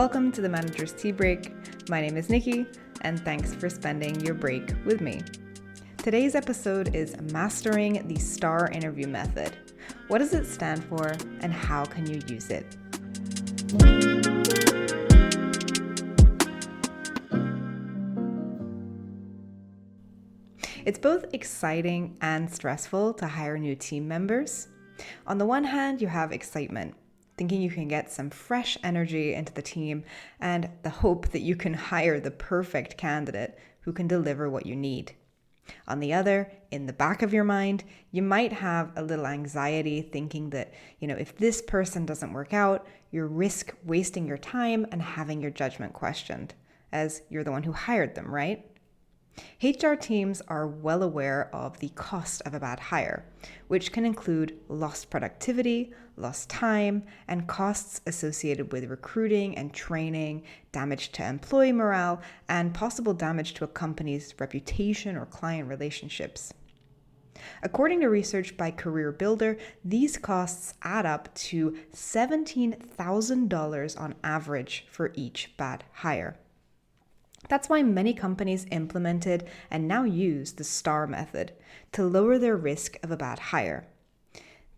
Welcome to the Manager's Tea Break. My name is Nikki, and thanks for spending your break with me. Today's episode is Mastering the STAR Interview Method. What does it stand for, and how can you use it? It's both exciting and stressful to hire new team members. On the one hand, you have excitement, thinking you can get some fresh energy into the team and the hope that you can hire the perfect candidate who can deliver what you need. On the other, in the back of your mind, you might have a little anxiety thinking that, if this person doesn't work out, you risk wasting your time and having your judgment questioned, as you're the one who hired them, right? HR teams are well aware of the cost of a bad hire, which can include lost productivity, lost time, and costs associated with recruiting and training, damage to employee morale, and possible damage to a company's reputation or client relationships. According to research by CareerBuilder, these costs add up to $17,000 on average for each bad hire. That's why many companies implemented and now use the STAR method to lower their risk of a bad hire.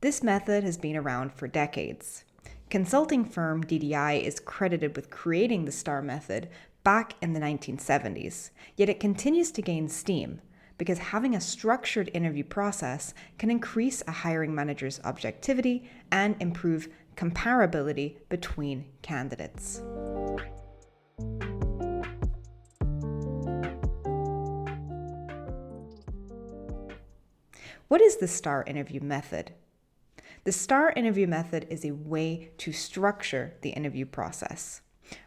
This method has been around for decades. Consulting firm DDI is credited with creating the STAR method back in the 1970s, yet it continues to gain steam because having a structured interview process can increase a hiring manager's objectivity and improve comparability between candidates. What is the STAR interview method? The STAR interview method is a way to structure the interview process.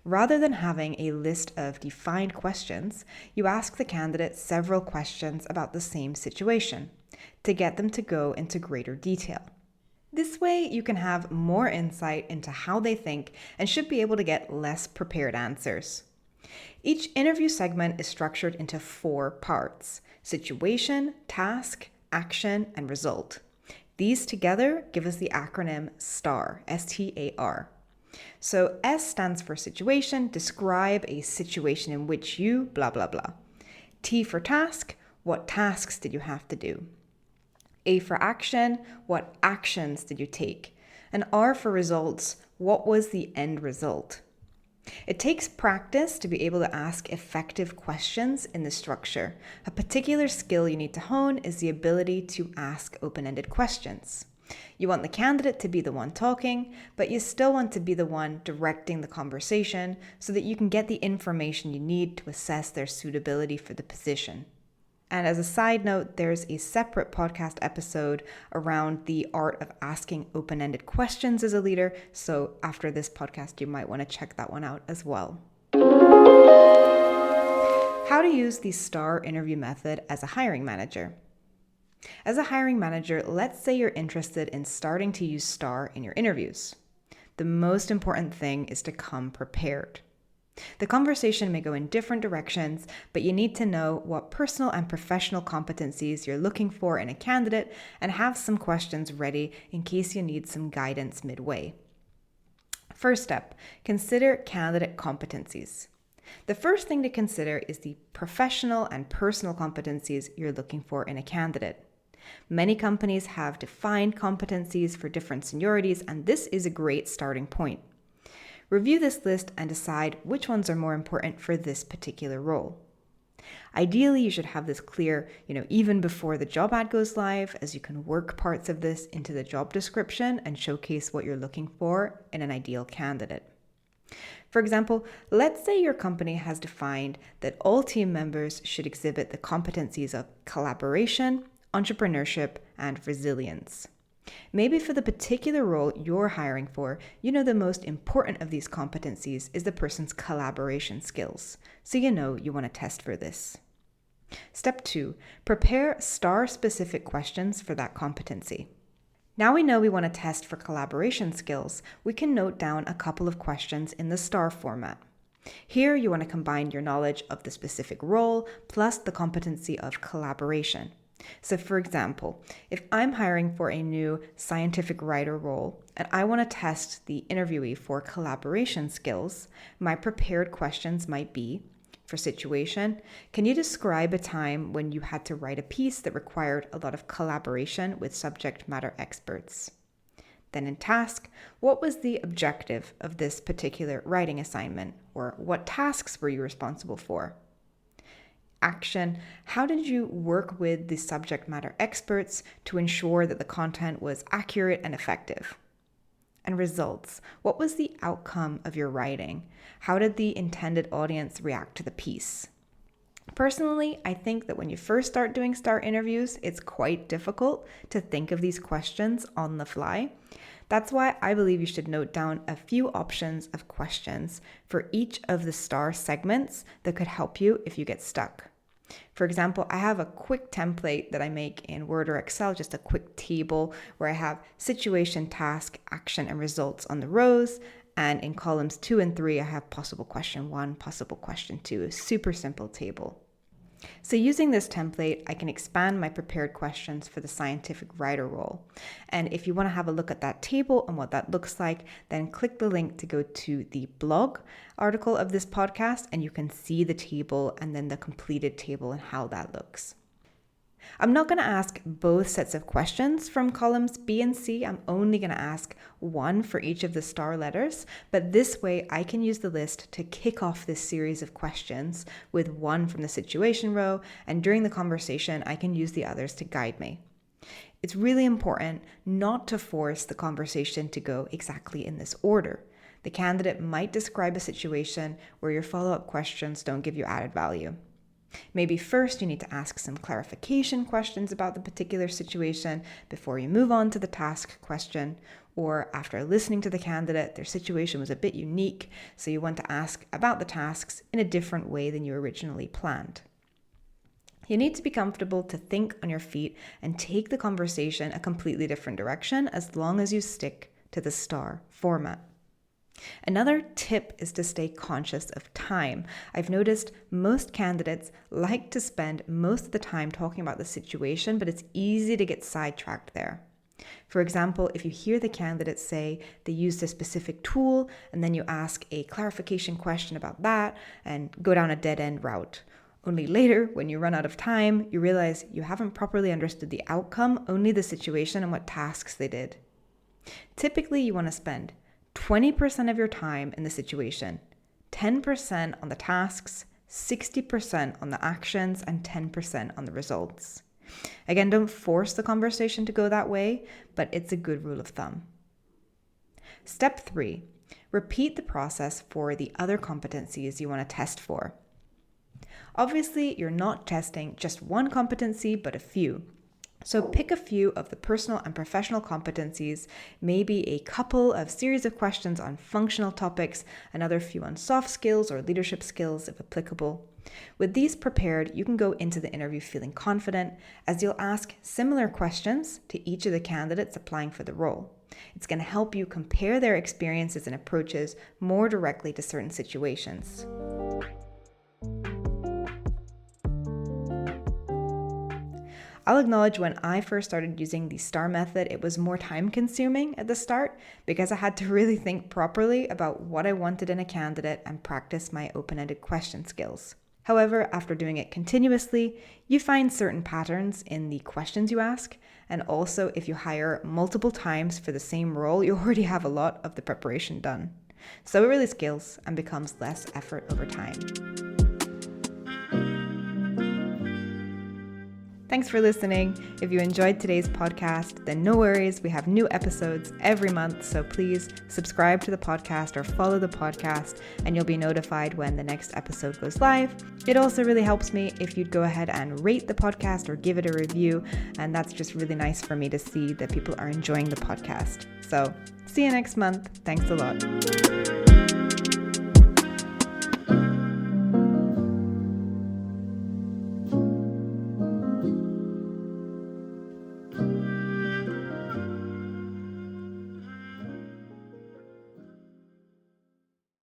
Rather than having a list of defined questions, you ask the candidate several questions about the same situation to get them to go into greater detail. This way, you can have more insight into how they think and should be able to get less prepared answers. Each interview segment is structured into 4 parts: situation, task, action, and result. These together give us the acronym STAR, S-T-A-R. So S stands for situation, describe a situation in which you blah, blah, blah. T for task, what tasks did you have to do? A for action, what actions did you take? And R for results, what was the end result? It takes practice to be able to ask effective questions in the structure. A particular skill you need to hone is the ability to ask open-ended questions. You want the candidate to be the one talking, but you still want to be the one directing the conversation so that you can get the information you need to assess their suitability for the position. And as a side note, there's a separate podcast episode around the art of asking open-ended questions as a leader. So after this podcast, you might want to check that one out as well. How to use the STAR interview method as a hiring manager. As a hiring manager, let's say you're interested in starting to use STAR in your interviews. The most important thing is to come prepared. The conversation may go in different directions, but you need to know what personal and professional competencies you're looking for in a candidate and have some questions ready in case you need some guidance midway. First step, consider candidate competencies. The first thing to consider is the professional and personal competencies you're looking for in a candidate. Many companies have defined competencies for different seniorities, and this is a great starting point. Review this list and decide which ones are more important for this particular role. Ideally, you should have this clear, even before the job ad goes live, as you can work parts of this into the job description and showcase what you're looking for in an ideal candidate. For example, let's say your company has defined that all team members should exhibit the competencies of collaboration, entrepreneurship, and resilience. Maybe for the particular role you're hiring for, the most important of these competencies is the person's collaboration skills, so you want to test for this. Step 2, prepare STAR-specific questions for that competency. Now we know we want to test for collaboration skills, we can note down a couple of questions in the STAR format. Here you want to combine your knowledge of the specific role plus the competency of collaboration. So for example, if I'm hiring for a new scientific writer role and I want to test the interviewee for collaboration skills, my prepared questions might be, for situation, can you describe a time when you had to write a piece that required a lot of collaboration with subject matter experts? Then in task, what was the objective of this particular writing assignment, or what tasks were you responsible for? Action, how did you work with the subject matter experts to ensure that the content was accurate and effective? And results, what was the outcome of your writing? How did the intended audience react to the piece? Personally, I think that when you first start doing STAR interviews, it's quite difficult to think of these questions on the fly. That's why I believe you should note down a few options of questions for each of the STAR segments that could help you if you get stuck. For example, I have a quick template that I make in Word or Excel, just a quick table where I have situation, task, action, and results on the rows. And in columns 2 and 3, I have possible question 1, possible question 2, a super simple table. So using this template, I can expand my prepared questions for the scientific writer role. And if you want to have a look at that table and what that looks like, then click the link to go to the blog article of this podcast and you can see the table and then the completed table and how that looks. I'm not going to ask both sets of questions from columns B and C. I'm only going to ask one for each of the STAR letters, but this way I can use the list to kick off this series of questions with one from the situation row, and during the conversation, I can use the others to guide me. It's really important not to force the conversation to go exactly in this order. The candidate might describe a situation where your follow-up questions don't give you added value. Maybe first you need to ask some clarification questions about the particular situation before you move on to the task question, or after listening to the candidate, their situation was a bit unique, so you want to ask about the tasks in a different way than you originally planned. You need to be comfortable to think on your feet and take the conversation a completely different direction as long as you stick to the STAR format. Another tip is to stay conscious of time. I've noticed most candidates like to spend most of the time talking about the situation, but it's easy to get sidetracked there. For example, if you hear the candidate say they used a specific tool and then you ask a clarification question about that and go down a dead-end route. Only later, when you run out of time, you realize you haven't properly understood the outcome, only the situation and what tasks they did. Typically, you want to spend 20% of your time in the situation, 10% on the tasks, 60% on the actions, and 10% on the results. Again, don't force the conversation to go that way, but it's a good rule of thumb. Step 3, repeat the process for the other competencies you want to test for. Obviously, you're not testing just one competency, but a few. So pick a few of the personal and professional competencies, maybe a couple of series of questions on functional topics, another few on soft skills or leadership skills if applicable. With these prepared, you can go into the interview feeling confident as you'll ask similar questions to each of the candidates applying for the role. It's going to help you compare their experiences and approaches more directly to certain situations. I'll acknowledge when I first started using the STAR method, it was more time consuming at the start because I had to really think properly about what I wanted in a candidate and practice my open-ended question skills. However, after doing it continuously, you find certain patterns in the questions you ask, and also if you hire multiple times for the same role, you already have a lot of the preparation done. So it really scales and becomes less effort over time. Thanks for listening. If you enjoyed today's podcast, then no worries. We have new episodes every month, so please subscribe to the podcast or follow the podcast and you'll be notified when the next episode goes live. It also really helps me if you'd go ahead and rate the podcast or give it a review, and that's just really nice for me to see that people are enjoying the podcast. So see you next month. Thanks a lot.